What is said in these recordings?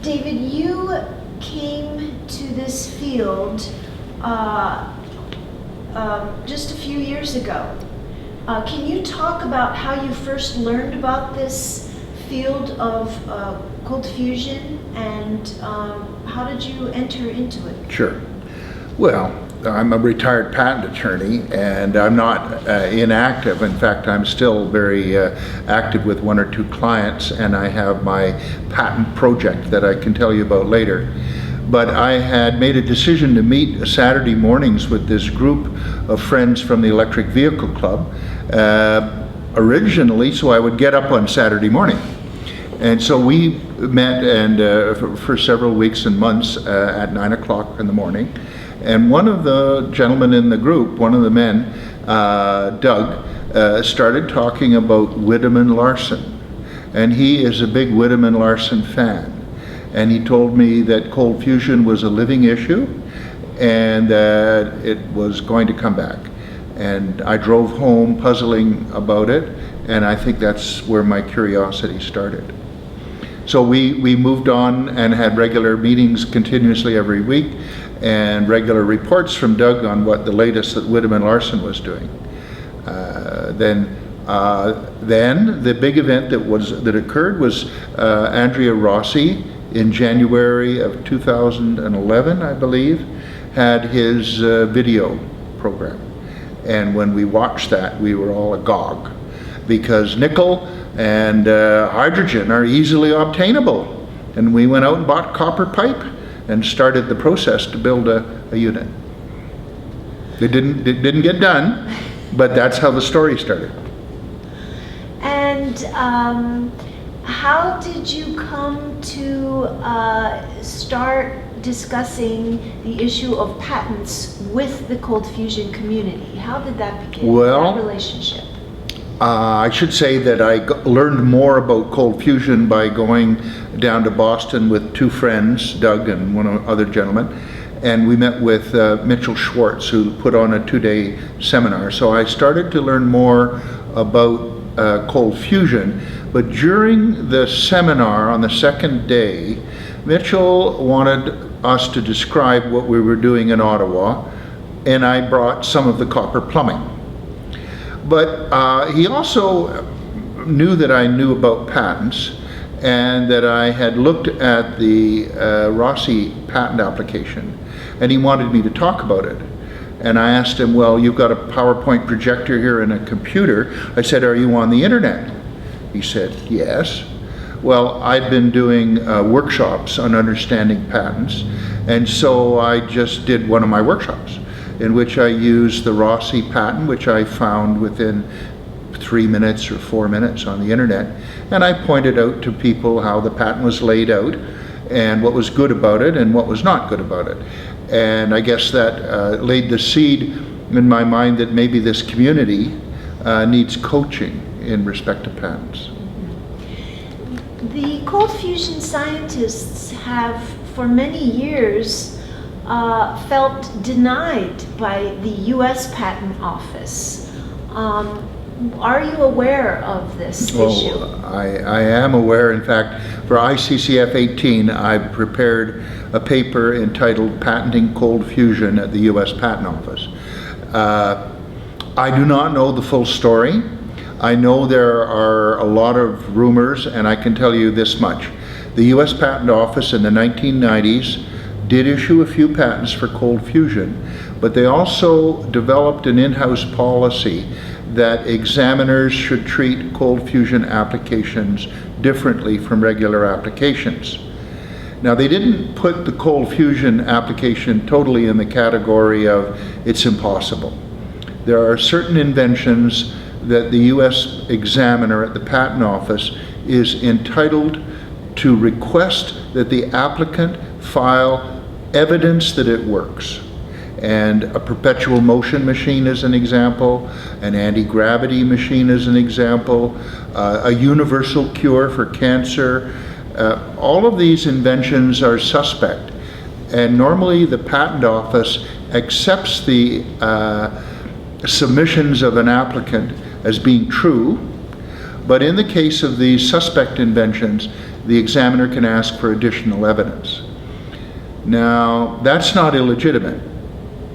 David, you came to this field just a few years ago. Can you talk about how you first learned about this field of cold fusion, and how did you enter into it? Sure. Well, I'm a retired patent attorney, and I'm not inactive. In fact, I'm still very active with one or two clients, and I have my patent project that I can tell you about later. But I had made a decision to meet Saturday mornings with this group of friends from the Electric Vehicle Club, originally so I would get up on Saturday morning. And so we met and for several weeks and months at 9 o'clock in the morning. And one of the gentlemen in the group, one of the men, Doug, started talking about Wiedemann Larsen. And he is a big Wiedemann Larsen fan. And he told me that cold fusion was a living issue and that it was going to come back. And I drove home puzzling about it, and I think that's where my curiosity started. So we moved on and had regular meetings continuously every week, and regular reports from Doug on what the latest that Wiedemann Larsen was doing. Then the big event that occurred was Andrea Rossi in January of 2011, I believe, had his video program. And when we watched that, we were all agog, because nickel and hydrogen are easily obtainable. And we went out and bought copper pipe and started the process to build a unit. It didn't get done, but that's how the story started. And how did you come to start discussing the issue of patents with the cold fusion community? How did that begin, that relationship? I should say that I learned more about cold fusion by going down to Boston with two friends, Doug and one other gentleman, and we met with Mitchell Schwartz, who put on a 2-day seminar. So I started to learn more about cold fusion, but during the seminar on the second day, Mitchell wanted us to describe what we were doing in Ottawa, and I brought some of the copper plumbing. But he also knew that I knew about patents and that I had looked at the Rossi patent application, and he wanted me to talk about it. And I asked him, well, you've got a PowerPoint projector here and a computer. I said, are you on the internet? He said, yes. Well, I'd been doing workshops on understanding patents, and so I just did one of my workshops in which I used the Rossi patent, which I found within 3 minutes or 4 minutes on the internet, and I pointed out to people how the patent was laid out and what was good about it and what was not good about it. And I guess that laid the seed in my mind that maybe this community needs coaching in respect to patents. The cold fusion scientists have, for many years, felt denied by the U.S. Patent Office. Are you aware of this issue? I am aware. In fact, for ICCF18, I prepared a paper entitled Patenting Cold Fusion at the U.S. Patent Office. I do not know the full story. I know there are a lot of rumors, and I can tell you this much. The U.S. Patent Office in the 1990s did issue a few patents for cold fusion, but they also developed an in-house policy that examiners should treat cold fusion applications differently from regular applications. Now, they didn't put the cold fusion application totally in the category of it's impossible. There are certain inventions that the U.S. examiner at the Patent Office is entitled to request that the applicant file evidence that it works. And a perpetual motion machine is an example, an anti-gravity machine is an example, a universal cure for cancer. All of these inventions are suspect, and normally the Patent Office accepts the submissions of an applicant as being true, but in the case of these suspect inventions, the examiner can ask for additional evidence. Now, that's not illegitimate,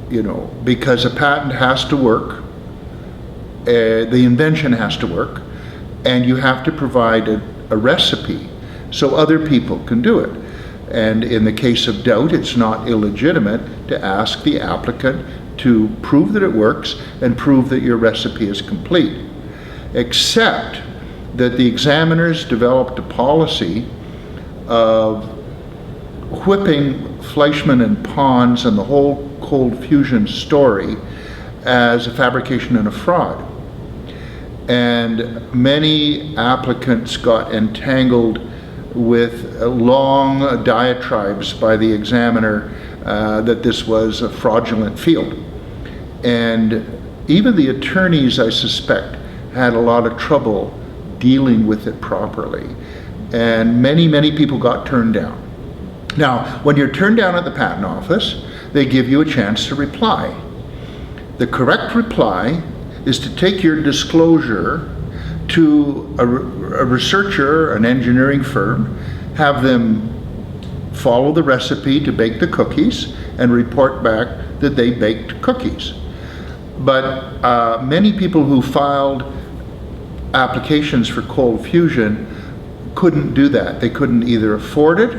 you know, because a patent has to work, the invention has to work, and you have to provide a recipe so other people can do it. And in the case of doubt, it's not illegitimate to ask the applicant to prove that it works and prove that your recipe is complete. Except that the examiners developed a policy of whipping Fleischmann and Pons and the whole cold fusion story as a fabrication and a fraud. And many applicants got entangled with long diatribes by the examiner that this was a fraudulent field. And even the attorneys, I suspect, had a lot of trouble dealing with it properly. And many people got turned down. Now, when you're turned down at the patent office, they give you a chance to reply. The correct reply is to take your disclosure to a researcher, an engineering firm, have them follow the recipe to bake the cookies and report back that they baked cookies. But many people who filed applications for cold fusion couldn't do that. They couldn't either afford it,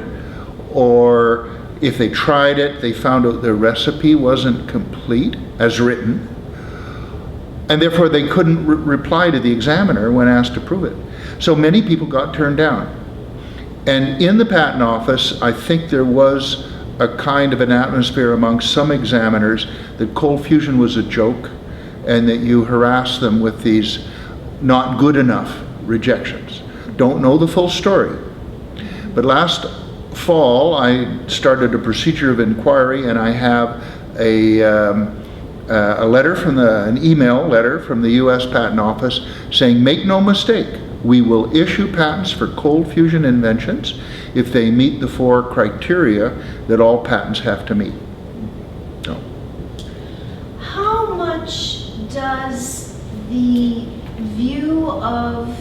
or if they tried it, they found out their recipe wasn't complete as written, and therefore they couldn't reply to the examiner when asked to prove it. So many people got turned down. And in the patent office, I think there was a kind of an atmosphere among some examiners that cold fusion was a joke and that you harass them with these not good enough rejections. Don't know the full story. But last fall, I started a procedure of inquiry, and I have a letter from an email letter from the U.S. Patent Office saying, make no mistake, we will issue patents for cold fusion inventions if they meet the 4 criteria that all patents have to meet. No. How much does the view of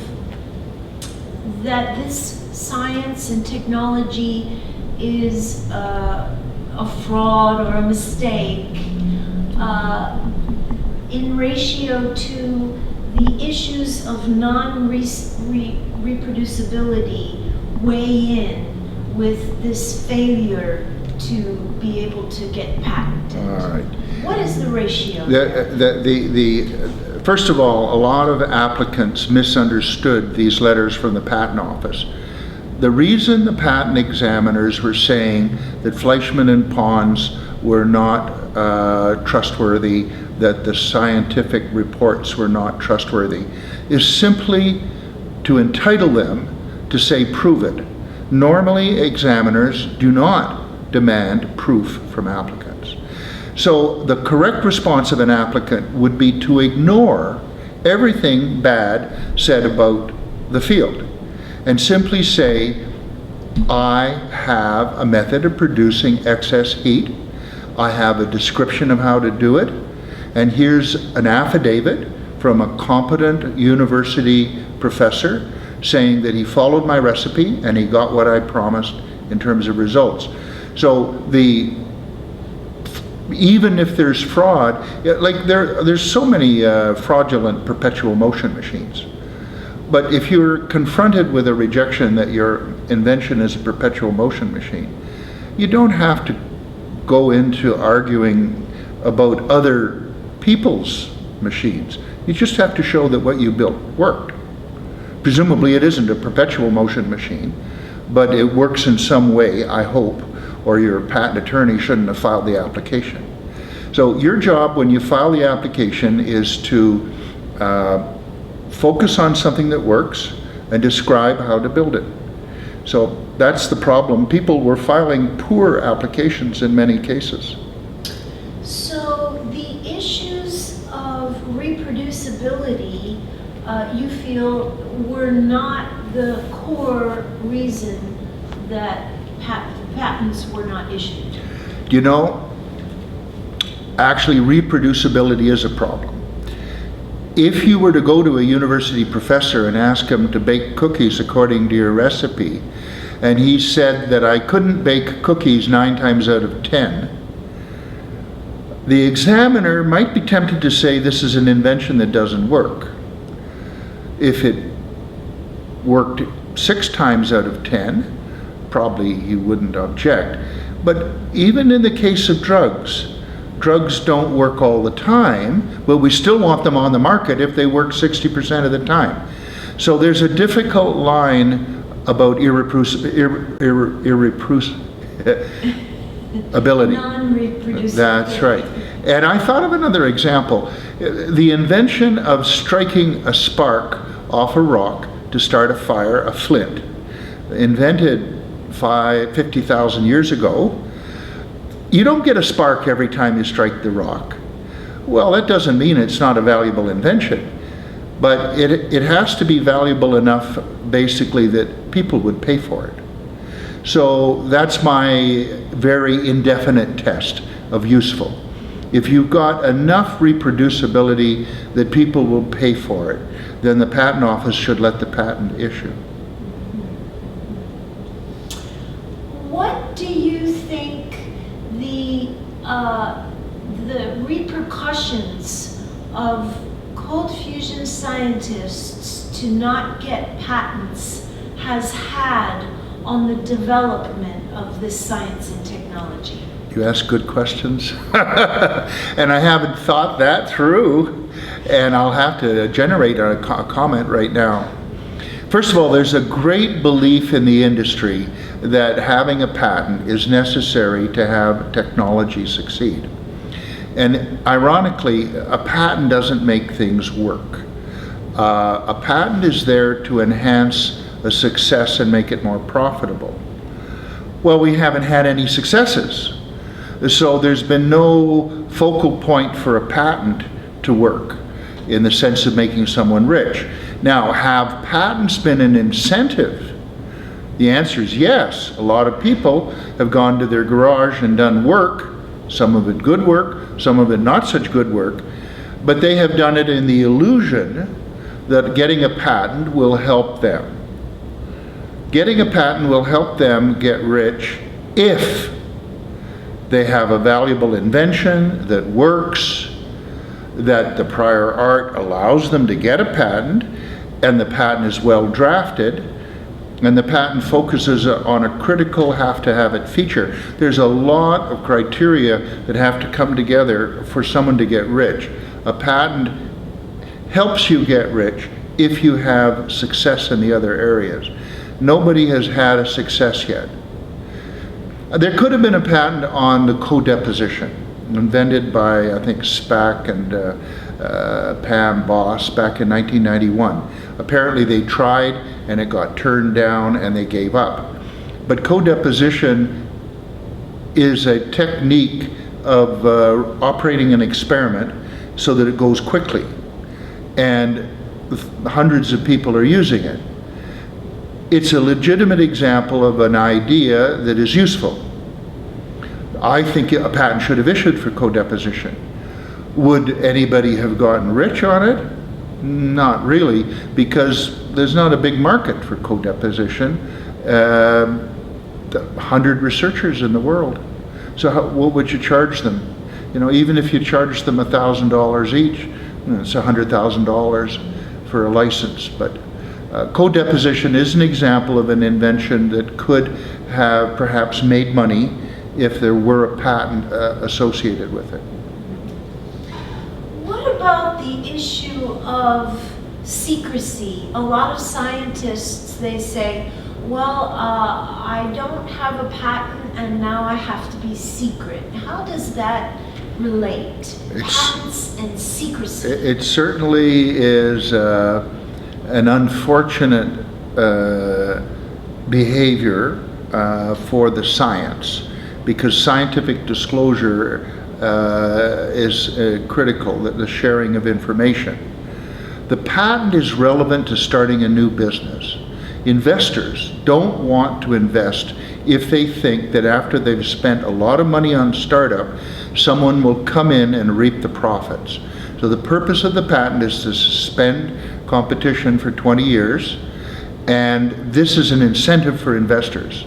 that this science and technology is a fraud or a mistake in ratio to the issues of non-reproducibility weigh in with this failure to be able to get patented? All right. What is the ratio? First of all, a lot of applicants misunderstood these letters from the patent office. The reason the patent examiners were saying that Fleischmann and Pons were not trustworthy, that the scientific reports were not trustworthy, is simply to entitle them to say, prove it. Normally, examiners do not demand proof from applicants. So the correct response of an applicant would be to ignore everything bad said about the field and simply say, I have a method of producing excess heat, I have a description of how to do it, and here's an affidavit from a competent university professor saying that he followed my recipe and he got what I promised in terms of results. So even if there's fraud, like there's so many fraudulent perpetual motion machines. But if you're confronted with a rejection that your invention is a perpetual motion machine, you don't have to go into arguing about other people's machines. You just have to show that what you built worked. Presumably it isn't a perpetual motion machine, but it works in some way, I hope, or your patent attorney shouldn't have filed the application. So your job when you file the application is to focus on something that works and describe how to build it. So that's the problem. People were filing poor applications in many cases. So the issues of reproducibility, you feel, were not the core reason that patents were not issued? You know, actually reproducibility is a problem. If you were to go to a university professor and ask him to bake cookies according to your recipe, and he said that I couldn't bake cookies 9 times out of 10, the examiner might be tempted to say this is an invention that doesn't work. If it worked 6 times out of 10, probably he wouldn't object. But even in the case of drugs, drugs don't work all the time, but we still want them on the market if they work 60% of the time. So there's a difficult line about ability. Non-reproducibility. That's right. And I thought of another example. The invention of striking a spark off a rock to start a fire, a flint, invented 50,000 years ago. You don't get a spark every time you strike the rock. Well, that doesn't mean it's not a valuable invention, but it has to be valuable enough, basically, that people would pay for it. So that's my very indefinite test of useful. If you've got enough reproducibility that people will pay for it, then the patent office should let the patent issue. What do you think the repercussions of cold fusion scientists to not get patents has had on the development of this science and technology? You ask good questions. And I haven't thought that through, and I'll have to generate a comment right now. First of all, there's a great belief in the industry that having a patent is necessary to have technology succeed. And ironically, a patent doesn't make things work. A patent is there to enhance a success and make it more profitable. Well, we haven't had any successes. So there's been no focal point for a patent to work in the sense of making someone rich. Now, have patents been an incentive? The answer is yes. A lot of people have gone to their garage and done work, some of it good work, some of it not such good work, but they have done it in the illusion that getting a patent will help them. Getting a patent will help them get rich if they have a valuable invention that works, that the prior art allows them to get a patent, and the patent is well drafted, and the patent focuses on a critical have-to-have-it feature. There's a lot of criteria that have to come together for someone to get rich. A patent helps you get rich if you have success in the other areas. Nobody has had a success yet. There could have been a patent on the co-deposition, invented by, I think, Spack and Pam Boss back in 1991. Apparently they tried and it got turned down and they gave up. But co-deposition is a technique of operating an experiment so that it goes quickly. And hundreds of people are using it. It's a legitimate example of an idea that is useful. I think a patent should have issued for co-deposition. Would anybody have gotten rich on it? Not really, because there's not a big market for co-deposition. 100 researchers in the world. So what would you charge them? You know, even if you charge them $1,000 each, it's $100,000 for a license. But co-deposition is an example of an invention that could have perhaps made money if there were a patent associated with it. What about the issue of secrecy? A lot of scientists, they say, well, I don't have a patent and now I have to be secret. How does that relate? Patents and secrecy. It certainly is an unfortunate behavior for the science, because scientific disclosure is critical, the sharing of information. The patent is relevant to starting a new business. Investors don't want to invest if they think that after they've spent a lot of money on startup, someone will come in and reap the profits. So the purpose of the patent is to suspend competition for 20 years And this is an incentive for investors.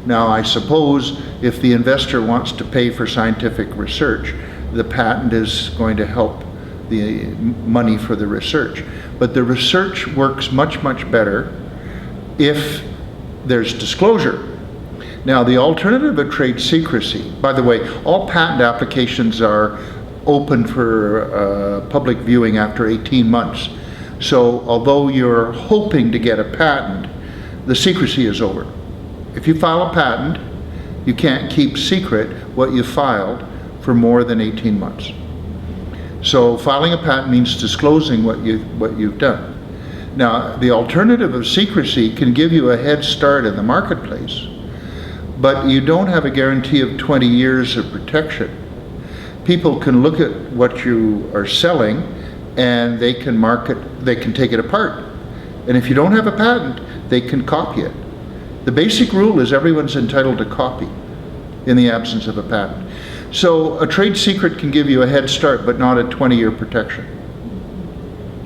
Now, I suppose if the investor wants to pay for scientific research, the patent is going to help the money for the research. But the research works much, much better if there's disclosure. Now, the alternative of trade secrecy, by the way, all patent applications are open for public viewing after 18 months. So although you're hoping to get a patent, the secrecy is over. If you file a patent, you can't keep secret what you filed for more than 18 months. So filing a patent means disclosing what you've done. Now, the alternative of secrecy can give you a head start in the marketplace, but you don't have a guarantee of 20 years of protection. People can look at what you are selling and they can take it apart. And if you don't have a patent, they can copy it. The basic rule is everyone's entitled to copy in the absence of a patent. So a trade secret can give you a head start, but not a 20-year protection.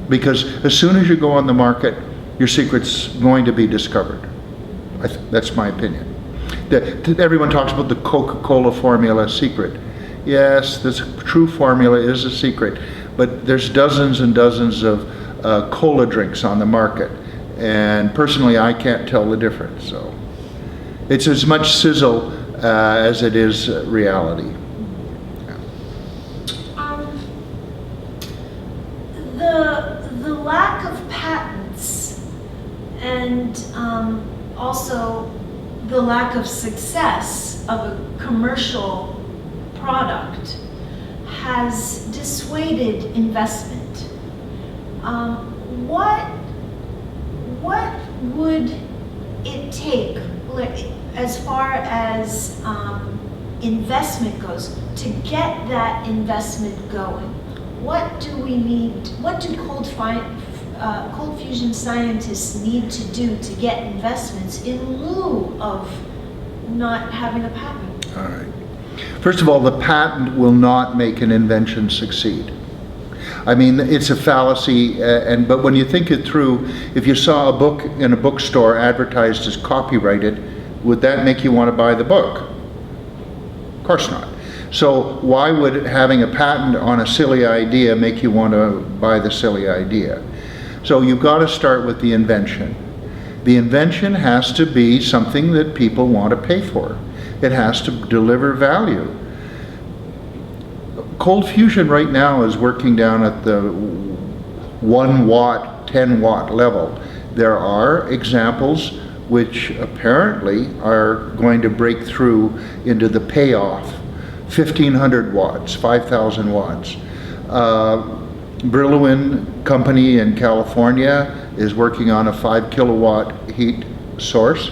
Because as soon as you go on the market, your secret's going to be discovered. That's my opinion. Everyone talks about the Coca-Cola formula secret. Yes, the true formula is a secret, but there's dozens and dozens of cola drinks on the market. And personally, I can't tell the difference. So it's as much sizzle as it is reality. The lack of patents and also the lack of success of a commercial product has dissuaded investment. What would it take, as far as investment goes, to get that investment going? What do we need? What do cold fusion scientists need to do to get investments in lieu of not having a patent? All right. First of all, the patent will not make an invention succeed. I mean, it's a fallacy, but when you think it through, if you saw a book in a bookstore advertised as copyrighted, would that make you want to buy the book? Of course not. So why would having a patent on a silly idea make you want to buy the silly idea? So you've got to start with the invention. The invention has to be something that people want to pay for. It has to deliver value. Cold fusion right now is working down at the 1 watt, 10 watt level. There are examples which apparently are going to break through into the payoff. 1,500 watts, 5,000 watts. Brillouin company in California is working on a 5 kilowatt heat source.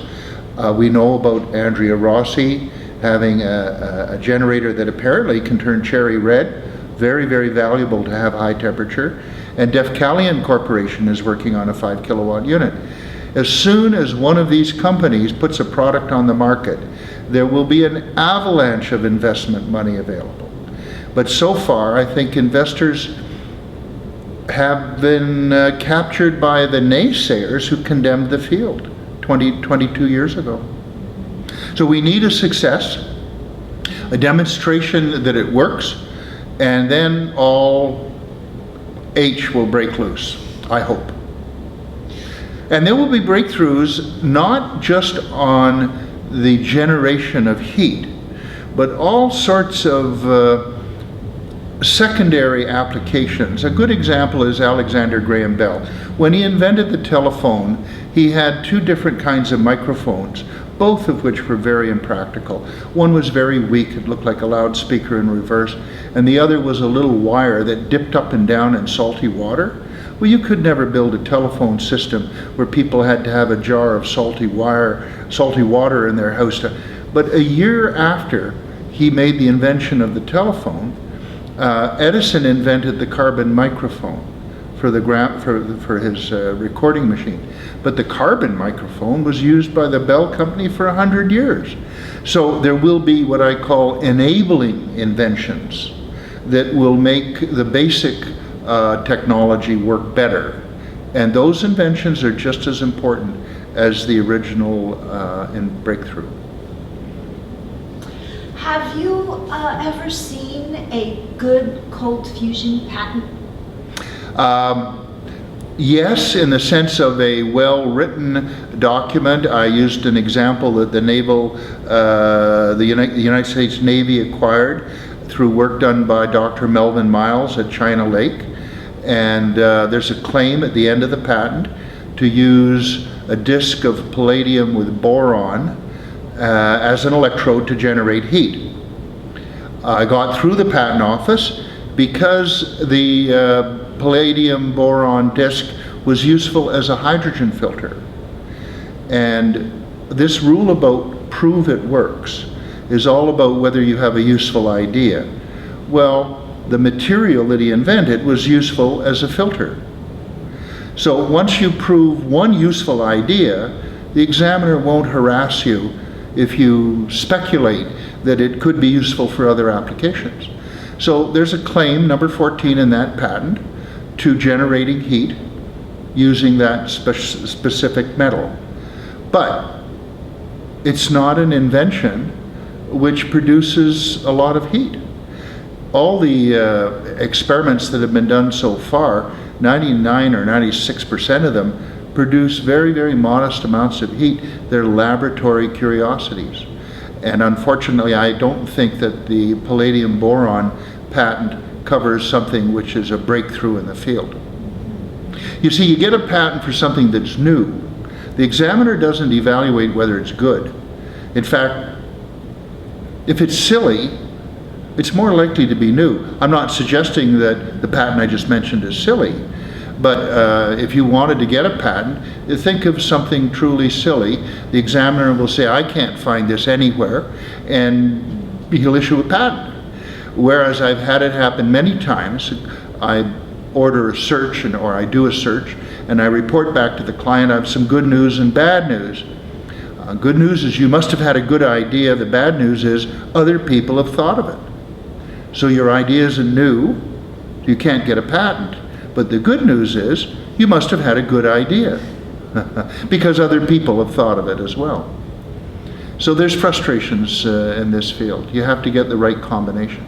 We know about Andrea Rossi having a generator that apparently can turn cherry red. Very, very valuable to have high temperature. And Defcalion Corporation is working on a 5 kilowatt unit. As soon as one of these companies puts a product on the market, there will be an avalanche of investment money available. But so far, I think investors have been captured by the naysayers who condemned the field 22 years ago. So we need a success, a demonstration that it works, and then all H will break loose, I hope. And there will be breakthroughs not just on the generation of heat, but all sorts of secondary applications. A good example is Alexander Graham Bell. When he invented the telephone, he had 2 different kinds of microphones, both of which were very impractical. One was very weak, it looked like a loudspeaker in reverse, and the other was a little wire that dipped up and down in salty water. Well, you could never build a telephone system where people had to have a jar of salty water in their house. But a year after he made the invention of the telephone, Edison invented the carbon microphone for his recording machine. But the carbon microphone was used by the Bell Company for 100 years. So there will be what I call enabling inventions that will make the basic technology work better. And those inventions are just as important as the original breakthrough. Have you ever seen a good cold fusion patent? Yes, in the sense of a well-written document. I used an example that the United States Navy acquired through work done by Dr. Melvin Miles at China Lake. And there's a claim at the end of the patent to use a disc of palladium with boron as an electrode to generate heat. I got through the patent office because the palladium boron disc was useful as a hydrogen filter. And this rule about prove it works is all about whether you have a useful idea. Well, the material that he invented was useful as a filter. So once you prove one useful idea, the examiner won't harass you if you speculate that it could be useful for other applications. So there's a claim, number 14 in that patent, to generating heat using that specific metal. But it's not an invention which produces a lot of heat. All the experiments that have been done so far, 99 or 96% of them produce very, very modest amounts of heat. They're laboratory curiosities. And unfortunately, I don't think that the palladium boron patent covers something which is a breakthrough in the field. You see, you get a patent for something that's new. The examiner doesn't evaluate whether it's good. In fact, if it's silly, it's more likely to be new. I'm not suggesting that the patent I just mentioned is silly, but if you wanted to get a patent, think of something truly silly. The examiner will say, I can't find this anywhere, and he'll issue a patent. Whereas I've had it happen many times. I order a search or I do a search and I report back to the client, I have some good news and bad news. Good news is you must have had a good idea. The bad news is other people have thought of it. So your idea isn't new, you can't get a patent. But the good news is you must have had a good idea because other people have thought of it as well. So there's frustrations in this field. You have to get the right combination.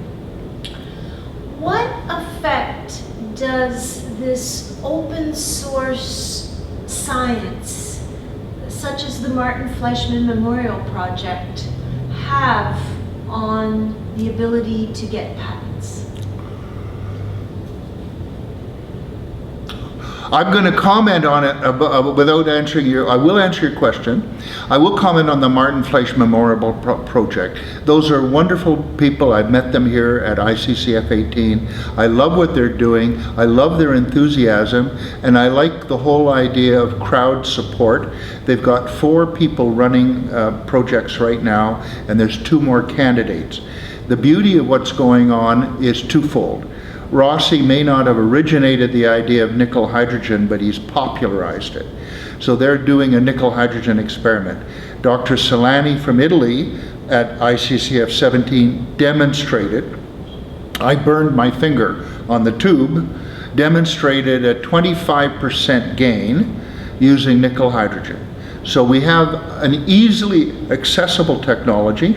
What effect does this open source science, such as the Martin Fleischmann Memorial Project, have on the ability to get patents? I'm going to comment on it without answering I will answer your question. I will comment on the Martin Fleischmann Memorial Project. Those are wonderful people. I've met them here at ICCF18. I love what they're doing. I love their enthusiasm, and I like the whole idea of crowd support. They've got 4 people running projects right now, and there's 2 more candidates. The beauty of what's going on is twofold. Rossi may not have originated the idea of nickel hydrogen, but he's popularized it. So they're doing a nickel hydrogen experiment. Dr. Solani from Italy at ICCF18 demonstrated, I burned my finger on the tube, demonstrated a 25% gain using nickel hydrogen. So we have an easily accessible technology,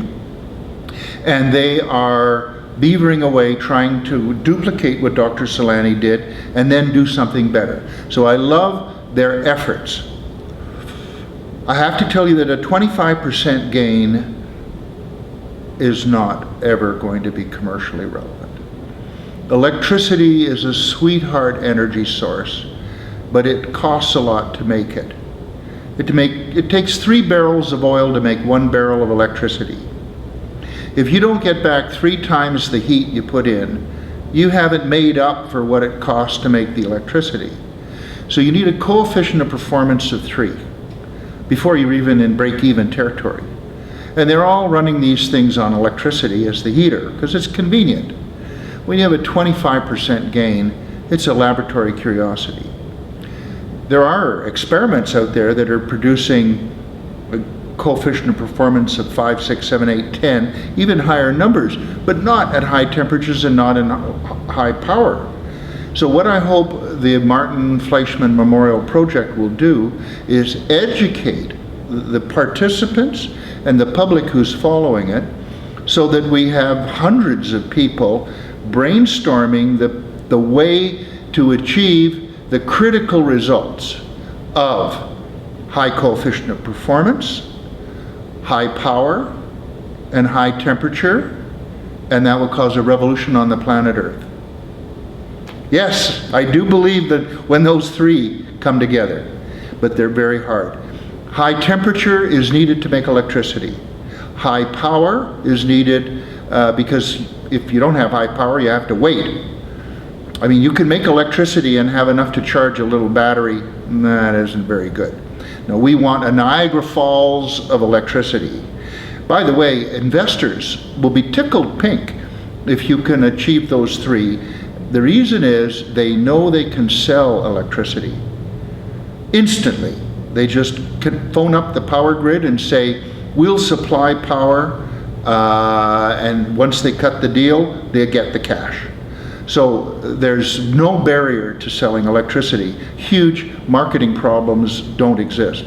and they are beavering away trying to duplicate what Dr. Solani did and then do something better. So I love their efforts. I have to tell you that a 25% gain is not ever going to be commercially relevant. Electricity is a sweetheart energy source, but it costs a lot to make it. It takes 3 barrels of oil to make 1 barrel of electricity. If you don't get back 3 times the heat you put in, you haven't made up for what it costs to make the electricity. So you need a coefficient of performance of 3 before you're even in break-even territory. And they're all running these things on electricity as the heater because it's convenient. When you have a 25% gain, it's a laboratory curiosity. There are experiments out there that are producing a coefficient of performance of 5, 6, 7, 8, 10, even higher numbers, but not at high temperatures and not in high power. So what I hope the Martin Fleischmann Memorial Project will do is educate the participants and the public who's following it, so that we have hundreds of people brainstorming the way to achieve the critical results of high coefficient of performance, high power, and high temperature, and that will cause a revolution on the planet Earth. Yes, I do believe that when those three come together, but they're very hard. High temperature is needed to make electricity. High power is needed because if you don't have high power, you have to wait. I mean, you can make electricity and have enough to charge a little battery. That isn't very good. Now, we want a Niagara Falls of electricity. By the way, investors will be tickled pink if you can achieve those three. The reason is they know they can sell electricity instantly. They just can phone up the power grid and say, we'll supply power, and once they cut the deal, they get the cash. So there's no barrier to selling electricity. Huge marketing problems don't exist.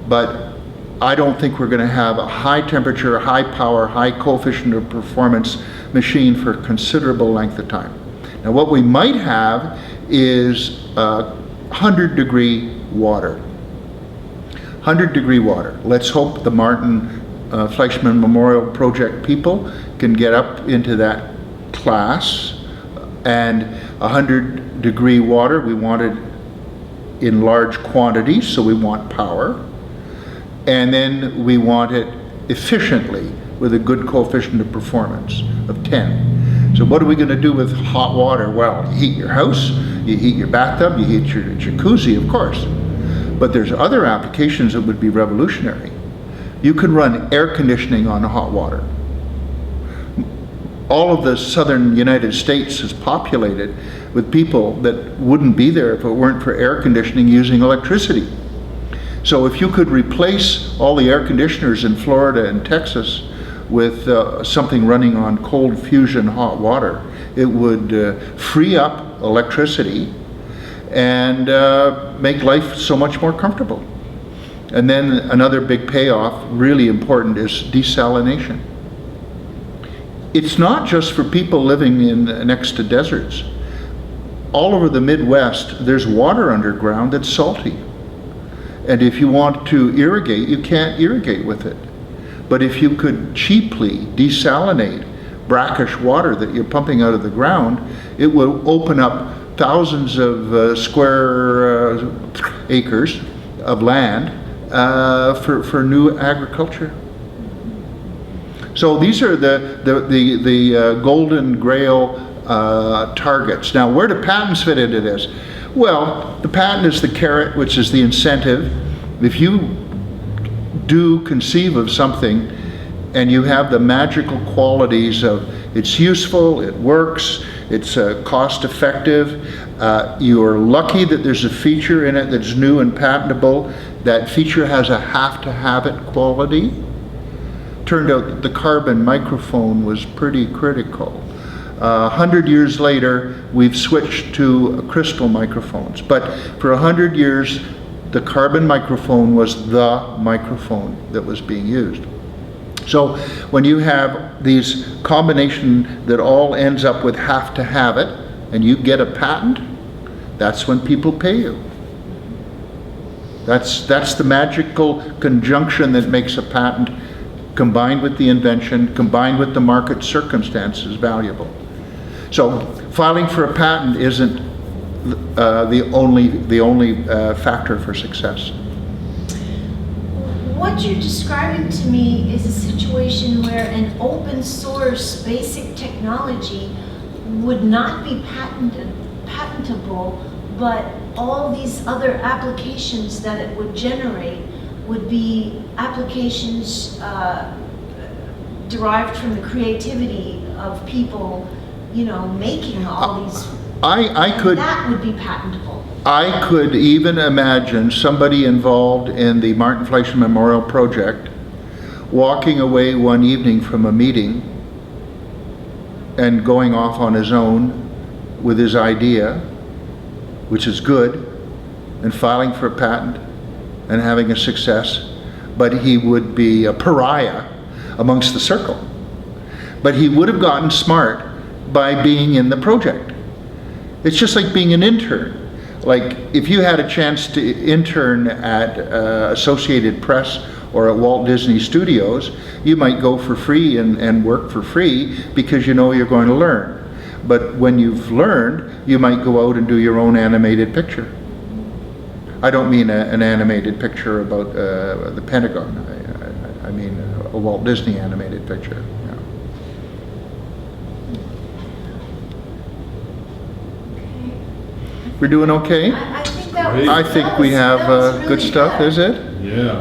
But I don't think we're going to have a high temperature, high power, high coefficient of performance machine for a considerable length of time. Now what we might have is 100-degree water. 100-degree water. Let's hope the Martin Fleischmann Memorial Project people can get up into that class. And 100-degree water, we want it in large quantities, so we want power. And then we want it efficiently with a good coefficient of performance of 10. So what are we going to do with hot water? Well, you heat your house, you heat your bathtub, you heat your jacuzzi, of course. But there's other applications that would be revolutionary. You can run air conditioning on hot water. All of the southern United States is populated with people that wouldn't be there if it weren't for air conditioning using electricity. So if you could replace all the air conditioners in Florida and Texas with something running on cold fusion hot water, it would free up electricity and make life so much more comfortable. And then another big payoff, really important, is desalination. It's not just for people living next to deserts. All over the Midwest, there's water underground that's salty. And if you want to irrigate, you can't irrigate with it. But if you could cheaply desalinate brackish water that you're pumping out of the ground, it will open up thousands of square acres of land for new agriculture. So these are the golden grail targets. Now, where do patents fit into this? Well, the patent is the carrot, which is the incentive. If you do conceive of something and you have the magical qualities of it's useful, it works, it's cost effective, you're lucky that there's a feature in it that's new and patentable, that feature has a have-to-have-it quality. Turned out that the carbon microphone was pretty critical. 100 years later, we've switched to crystal microphones. But for 100 years, the carbon microphone was the microphone that was being used. So when you have these combination that all ends up with have to have it, and you get a patent, that's when people pay you. That's the magical conjunction that makes a patent, combined with the invention, combined with the market circumstances, valuable. So filing for a patent isn't the only factor for success. What you're describing to me is a situation where an open source basic technology would not be patentable, but all these other applications that it would generate would be applications derived from the creativity of people, you know, making all these. That would be patentable. I could even imagine somebody involved in the Martin Fleischmann Memorial Project walking away one evening from a meeting and going off on his own with his idea, which is good, and filing for a patent and having a success, but he would be a pariah amongst the circle. But he would have gotten smart by being in the project. It's just like being an intern. Like if you had a chance to intern at Associated Press or at Walt Disney Studios, you might go for free and work for free because you know you're going to learn. But when you've learned, you might go out and do your own animated picture. I don't mean an animated picture about the Pentagon. I mean a Walt Disney animated picture. Yeah. We're doing okay? I think that Great. was, I think we have that was good really stuff, good. is it? Yeah.